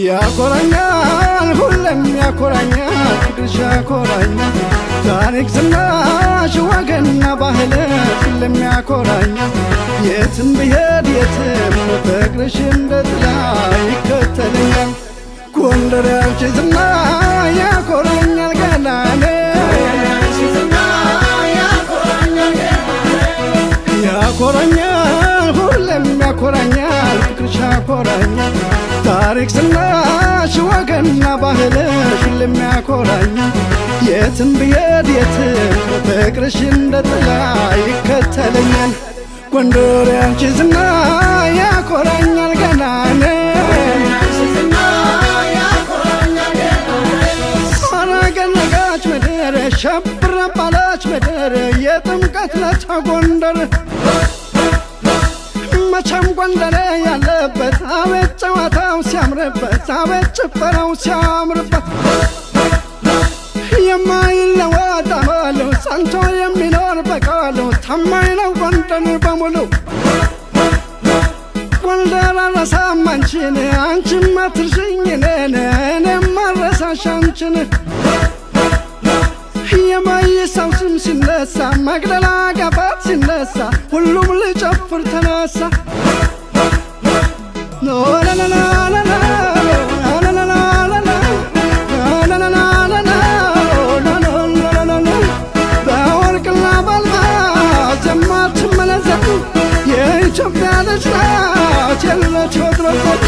ያኮራኛል ሁሌም ያኮራኛል ፍቅርሽ ያኮራኛል ታሪክ ዝናሽ ወግና ባህል ሁሌም ያኮራኛል የትም ብሄድ የትም ፍቅርሽ እንደ ጥላ ይከተለኛል ጎንደር ያንቺ ዝና ያኮራኛል ገናኔ ያኮራኛል ሁሌም ያኮራኛል ፍቅርሽ ያኮራኛል ታሪክ ዝናሽ ወግና ባህልሽ ሁሌም ያኮራኛል የትም ብሄድ የትም ፍቅርሽ እንደ ጥላ ይከተለኛል ጎንደር ያንቺ ዝና ያኮራኛል ገናኔ አረገነጋች ምድር ሸብር ባለች ምድር የጥምቀት ለታ ጎንደር መቼም ጎንደር ያለበት አቤት ጨዋታው ሲያምርበት አቤት ጭፈራው ሲያምርበት የማይለወጥ አመሉ ጸንቶ የሚኖር በቃሉ ታማኝ ነው ጎንደር በሙሉ ጎንደር አልረሳም አንቺን አንቺም አትርሽኝ እኔም አልረሳሽ አንቺን የማይሳው ስም ሲነሳ መቅደላ ጋፋት ሲነሳ ሁሉም ልጨፍር ተነሳ በወርቅና በአልማዝ የማትመነዘር የኢትዮጵያ ልጅ ናት የለች ወትሮት